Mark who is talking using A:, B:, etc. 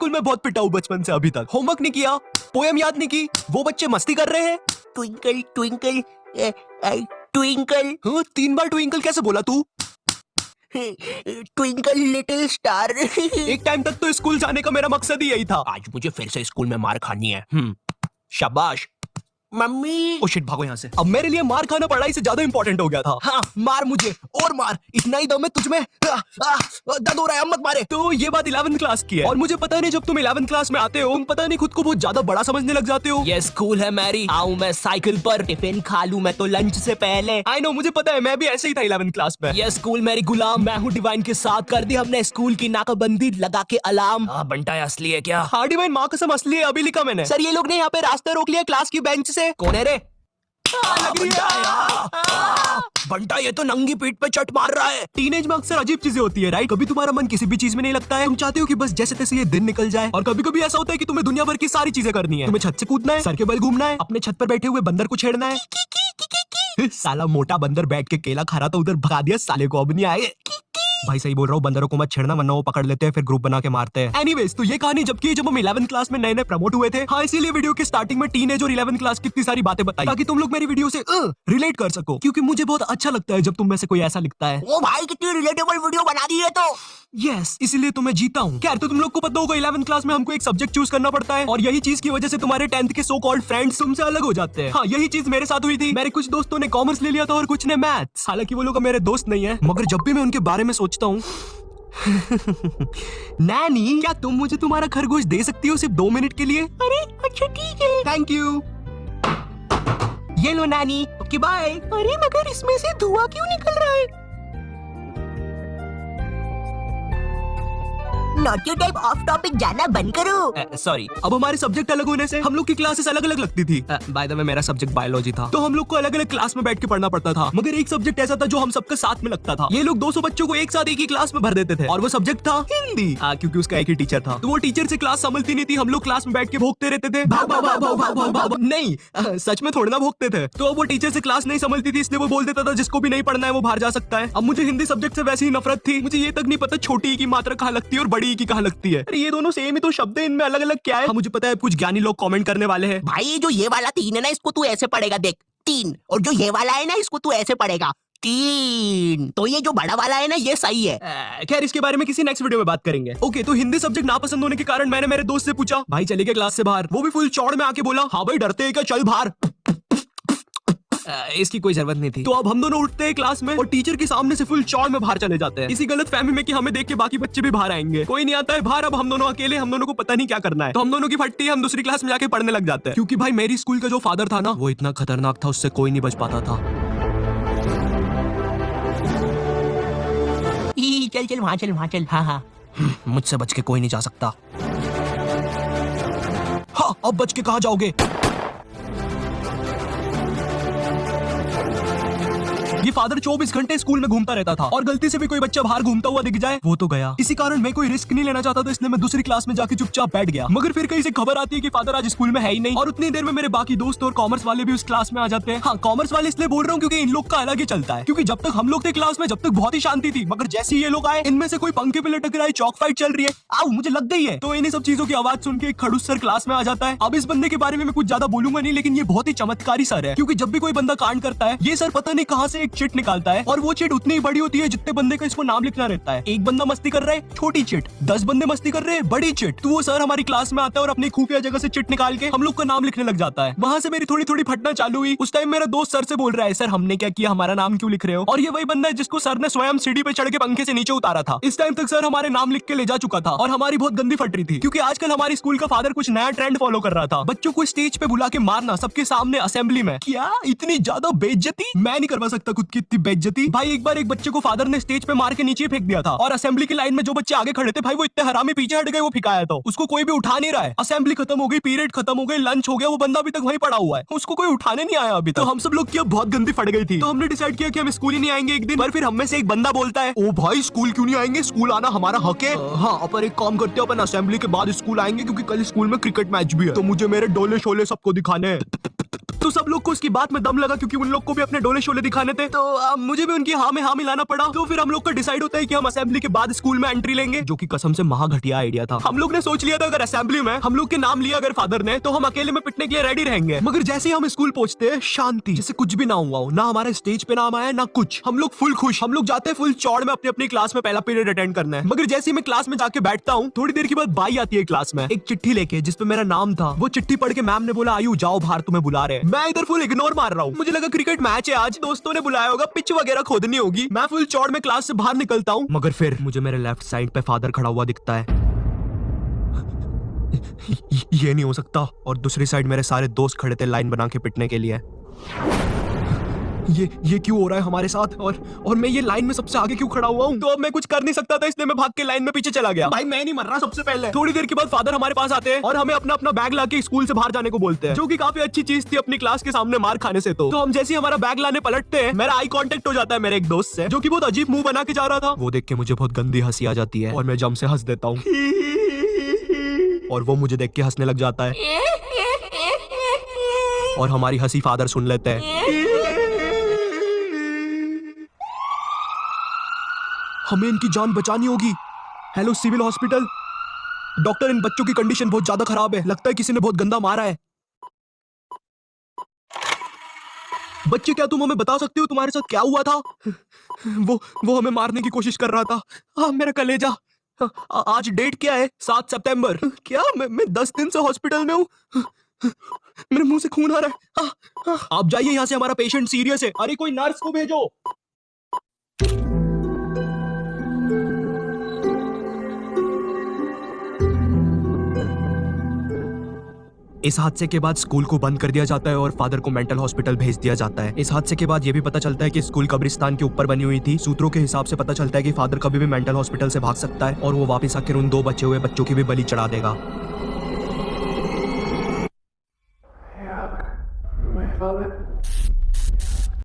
A: School में बहुत पिटा हूँ बचपन से अभी तक। होमवर्क नहीं किया, पोएम याद नहीं की, वो बच्चे मस्ती कर रहे हैं।
B: Twinkle twinkle twinkle.
A: 3 बार ट्विंकल कैसे बोला तू?
B: Twinkle little star.
A: एक टाइम तक तो स्कूल जाने का मेरा मकसद ही यही था।
B: आज मुझे फिर से स्कूल में मार खानी है।
A: शाबाश।
B: मम्मी।
A: ओ शिट, भागो यहाँ से। अब मेरे लिए मार खाना पढ़ाई से ज्यादा इंपॉर्टेंट हो गया था। हाँ, मार मुझे और मार, इतना ही दम है तुझमें। दर्द हो रहा है, मत मारे। तो ये बात 11th क्लास की है और मुझे पता नहीं जब तुम 11th क्लास में आते हो तुम पता नहीं खुद को बहुत ज्यादा बड़ा समझने लग जाते हो।
B: ये स्कूल है मैरी, आऊं मैं साइकिल पर, टिफिन खा लूं मैं तो लंच से पहले।
A: आई नो, मुझे पता है, मैं भी ऐसे ही था 11th क्लास में।
B: ये स्कूल मेरी गुलाम, मैं हूँ डिवाइन के साथ, कर दी हमने स्कूल की नाकाबंदी लगा के अलार्म।
A: बंटा असली है क्या? हाँ डिवाइन, माँ कसम असली है, अभी लिखा मैंने।
B: सर ये लोग ने यहाँ पे रास्ता रोक लिया क्लास की बेंच से।
A: कौन है रे?
B: बंटा ये तो नंगी पीठ पे चट मार रहा है।
A: टीनेज में अक्सर अजीब चीजें होती है, राइट? कभी तुम्हारा मन किसी भी चीज में नहीं लगता है, तुम चाहते हो कि बस जैसे तैसे ये दिन निकल जाए। और कभी कभी ऐसा होता है कि तुम्हें दुनिया भर की सारी चीजें करनी है। तुम्हें छत से कूदना है, सर के बल घूमना है, अपने छत पर बैठे हुए बंदर को छेड़ना है। साला मोटा बंदर बैठ के केला खा रहा था, उधर भगा दिया साले को, अब नहीं आए। भाई सही बोल रहा हूँ, बंदरों को मत छेड़ना वरना वो पकड़ लेते हैं, फिर ग्रुप बना के मारते हैं। एनीवेज, तो ये कहानी जबकि जब हम 11th क्लास में नए नए प्रमोट हुए थे। हाँ, इसीलिए वीडियो के स्टार्टिंग में टीनेज और 11th क्लास की इतनी सारी बातें बताई ताकि तुम लोग मेरी वीडियो से रिलेट कर सको, क्योंकि मुझे बहुत अच्छा लगता है जब तुम में से कोई ऐसा लिखता है।
B: ओ भाई कितनी रिलेटेबल वीडियो बना दी है तो।
A: यस, इसीलिए तो मैं जीता हूँ। खैर, तो तुम लोग को पता होगा 11th क्लास में हमको एक सब्जेक्ट चूज करना पड़ता है और यही चीज की वजह से तुम्हारे 10th के सो कॉल्ड फ्रेंड्स तुमसे अलग हो जाते हैं। हाँ, यही चीज मेरे साथ हुई थी। मेरे कुछ दोस्तों ने कॉमर्स ले लिया था और कुछ ने मैथ्स। हालांकि वो लोग मेरे दोस्त नहीं है, मगर जब भी मैं उनके बारे में सोचता हूँ नैनी, क्या तुम मुझे तुम्हारा खरगोश दे सकती हो सिर्फ 2 मिनट के लिए?
B: अरे अच्छा ठीक है,
A: थैंक यू।
B: ये लो नैनी। Okay bye. अरे मगर इसमें से धुआं क्यों निकल रहा है? नॉटी टाइप ऑफ टॉपिक जाना बंद करो।
A: सॉरी, अब हमारे सब्जेक्ट अलग होने से हम लोग की क्लासेस अलग अलग लगती थी। बाय द वे, मेरा सब्जेक्ट बायोलॉजी था, तो हम लोग को अलग अलग क्लास में बैठ के पढ़ना पड़ता था। मगर एक सब्जेक्ट ऐसा था जो हम सबके साथ में लगता था। ये लोग 200 बच्चों को एक साथ एक ही क्लास में भर देते थे और वो सब्जेक्ट था हिंदी। क्योंकि उसका एक ही टीचर था, तो वो टीचर से क्लास संभलती नहीं थी। हम लोग क्लास में बैठ के भोगते रहते थे। नहीं, सच में थोड़ी ना भोगते थे। तो अब वो टीचर से क्लास नहीं संभलती थी, इसलिए वो बोल देता था जिसको भी नहीं पढ़ना है वो बाहर जा सकता है। अब मुझे हिंदी सब्जेक्ट से वैसे ही नफरत थी। मुझे ये तक नहीं पता छोटी ई की मात्रा कहाँ लगती है और बड़ी ई की कहाँ लगती है। अरे ये दोनों सेम ही तो शब्द है, इनमें अलग अलग क्या है? मुझे पता है कुछ ज्ञानी लोग कमेंट करने वाले हैं।
B: भाई जो ये वाला 3 है ना, इसको तू ऐसे पढ़ेगा, देख 3। और जो ये वाला है ना, इसको तू ऐसे पढ़ेगा 3। तो ये जो बड़ा वाला है ना, ये सही है।
A: खैर, इसके बारे में किसी नेक्स्ट वीडियो में बात करेंगे। ओके, तो हिंदी सब्जेक्ट नापसंद होने के कारण मैंने मेरे दोस्त से पूछा, भाई चले गए क्लास से बाहर? वो भी फुल चौड़ में आके बोला, हाँ भाई डरते हैं क्या, चल बाहर। इसकी कोई जरूरत नहीं थी। तो अब हम दोनों उठते हैं क्लास में और टीचर के सामने से फुल चौड़ में बाहर चले जाते हैं, इसी गलत फहमी में कि हमें देख के बाकी बच्चे भी बाहर आएंगे। कोई नहीं आता है बाहर, अब हम दोनों अकेले, हम दोनों को पता नहीं क्या करना है। तो हम दोनों की फटती है, हम दूसरी क्लास में जाके पढ़ने लग जाते हैं। क्योंकि भाई मेरी स्कूल का जो फादर था ना, वो इतना खतरनाक था, उससे कोई नहीं बच पाता था।
B: चल चल वहाँ चल, वहाँ चल। हाँ,
A: मुझसे बच के कोई नहीं जा सकता। हाँ, अब बच के कहाँ जाओगे? ये फादर 24 घंटे स्कूल में घूमता रहता था और गलती से भी कोई बच्चा बाहर घूमता हुआ दिख जाए वो तो गया। इसी कारण मैं कोई रिस्क नहीं लेना चाहता था, इसलिए मैं दूसरी क्लास में जाके चुपचाप बैठ गया। मगर फिर कहीं से खबर आती है कि फादर आज स्कूल में है ही नहीं और उतनी देर में मेरे बाकी दोस्त और कॉमर्स वाले भी उस क्लास में आ जाते हैं। हाँ, कॉमर्स वाले इसलिए बोल रहा हूँ क्योंकि इन लोग का अलग ही चलता है। क्योंकि जब तक हम लोग थे क्लास में, जब तक बहुत ही शांति थी, मगर जैसे ही ये लोग आए, इनमें से कोई पंखे पे लटक रहा है, चौक फाइट चल रही है, आओ मुझे लग गई है। तो इन्हीं सब चीजों की आवाज सुन के एक खड़ूस सर क्लास में आ जाता है। अब इस बंदे के बारे में मैं कुछ ज्यादा बोलूंगा नहीं, लेकिन ये बहुत ही चमत्कारी सर है। क्योंकि जब भी कोई बंदा कांड करता है, ये सर पता नहीं कहाँ से एक चिट निकालता है और वो चिट उतनी बड़ी होती है जितने बंदे का इसको नाम लिखना रहता है। एक बंदा मस्ती कर रहा है, छोटी चिट, 10 बंदे मस्ती कर रहे हैं, बड़ी चिट। तो वो सर हमारी क्लास में आता है और अपनी खुफिया जगह से चिट निकाल के हम लोग का नाम लिखने लग जाता है। वहाँ से मेरी थोड़ी थोड़ी फटना चालू हुई। उस टाइम मेरा दोस्त सर से बोल रहा है, सर हमने क्या किया, हमारा नाम क्यों लिख रहे हो? और ये वही बंदा है जिसको सर ने स्वयं सीढ़ी पे चढ़ के पंखे से नीचे उतारा था। इस टाइम तक सर हमारे नाम लिख के ले जा चुका था और हमारी बहुत गंदी फट रही थी, क्योंकि आजकल हमारी स्कूल का फादर कुछ नया ट्रेंड फॉलो कर रहा था, बच्चों को स्टेज पे बुला के मारना सबके सामने असेंबली में। क्या इतनी ज्यादा बेइज्जती? मैं नहीं करवा सकता खुद की इतनी बेइज्जती। भाई एक बार एक बच्चे को फादर ने स्टेज पे मार के नीचे फेंक दिया था और असेंबली की लाइन में जो बच्चे आगे खड़े थे, भाई वो इतने हरामी पीछे हट गए, वो फिकाया तो उसको कोई भी उठा नहीं रहा है। असेंबली खत्म हो गई, पीरियड खत्म हो गई, लंच हो गया, वो बंदा अभी तक वहीं पड़ा हुआ है, उसको कोई उठाने नहीं आया अभी तक। तो हम सब लोग की अब बहुत गंदी फट गई थी, तो हमने डिसाइड किया कि हम स्कूल ही नहीं आएंगे एक दिन। पर फिर हम में से एक बंदा बोलता है, ओ भाई स्कूल क्यों नहीं आएंगे, स्कूल आना हमारा हक है। हाँ, अपन एक काम करते हैं, अपन असेंबली के बाद स्कूल आएंगे क्योंकि कल स्कूल में क्रिकेट मैच भी है, तो मुझे मेरे डोले शोले सबको दिखाने हैं। तो सब लोग को उसकी बात में दम लगा, क्योंकि उन लोग को भी अपने डोले शोले दिखाने थे। तो मुझे भी उनकी हाँ में हाँ मिलाना पड़ा। तो फिर हम लोग का डिसाइड होता है कि हम असेंबली के बाद स्कूल में एंट्री लेंगे, जो कि कसम से महा घटिया आइडिया था। हम लोग ने सोच लिया था अगर असेंबली में हम लोग के नाम लिया अगर फादर ने, तो हम अकेले में पिटने के लिए रेडी रहेंगे। मगर जैसे ही हम स्कूल पहुंचते हैं, शांति, जैसे कुछ भी ना हुआ हो, ना हमारे स्टेज पे नाम आया ना कुछ। हम लोग फुल खुश, हम लोग जाते हैं फुल चौड़ में अपनी अपनी क्लास में पहला पीरियड अटेंड करना है। मगर जैसे ही मैं क्लास में जाके बैठता हूँ, थोड़ी देर के बाद बाई आती है क्लास में एक चिट्ठी लेके, जिसपे मेरा नाम था। वो चिट्ठी पढ़ के मैम ने बोला, आयु जाओ बाहर, तुम्हें बुला रहे हैं। मैं इधर फुल इग्नोर मार रहा हूँ, मुझे लगा क्रिकेट मैच है आज, दोस्तों ने बुलाया होगा, पिच वगैरह खोदनी होगी। मैं फुल चौड़ में क्लास से बाहर निकलता हूँ, मगर फिर मुझे मेरे लेफ्ट साइड पे फादर खड़ा हुआ दिखता है। ये नहीं हो सकता। और दूसरी साइड मेरे सारे दोस्त खड़े थे लाइन बना के पिटने के लिए। ये क्यों हो रहा है हमारे साथ? और मैं ये लाइन में सबसे आगे क्यों खड़ा हुआ हूँ? तो अब मैं कुछ कर नहीं सकता था, इसलिए मैं भाग के लाइन में पीछे चला गया। भाई मैं नहीं मर रहा सबसे पहले। थोड़ी देर के बाद फादर हमारे पास आते हैं और हमें अपना अपना बैग लाके स्कूल से बाहर जाने को बोलते हैं, जो कि काफी अच्छी चीज थी अपनी क्लास के सामने मार खाने से। तो हम जैसे ही हमारा बैग लाने पलटते हैं, मेरा आई कांटेक्ट हो जाता है मेरे एक दोस्त से, जो कि बहुत अजीब मुंह बना के जा रहा था। वो देख के मुझे बहुत गंदी हंसी आ जाती है और मैं जम से हंस देता हूँ और वो मुझे देख के हंसने लग जाता है और हमारी हंसी फादर सुन लेते हैं। हमें इनकी जान बचानी होगी। हेलो सिविल हॉस्पिटल, डॉक्टर, इन बच्चों की कंडीशन बहुत ज्यादा खराब है, लगता है किसी ने बहुत गंदा मारा है। बच्चे क्या तुम हमें बता सकते हो तुम्हारे साथ क्या हुआ था? वो हमें मारने की कोशिश कर रहा था। मेरा कलेजा। आज डेट क्या है? 7 सितंबर। क्या मैं 10 दिन से हॉस्पिटल में हूँ। मेरे मुंह से खून आ रहा है। आप जाइए यहाँ से, हमारा पेशेंट सीरियस है। अरे कोई नर्स को भेजो। इस हादसे के बाद स्कूल को बंद कर दिया जाता है और फादर को मेंटल हॉस्पिटल भेज दिया जाता है। इस हादसे के बाद ये भी पता चलता है कि स्कूल कब्रिस्तान के ऊपर बनी हुई थी। सूत्रों के हिसाब से पता चलता है कि फादर कभी भी मेंटल हॉस्पिटल से भाग सकता है और वो वापस आकर उन 2 बचे हुए बच्चों की भी बलि चढ़ा देगा।
C: My father.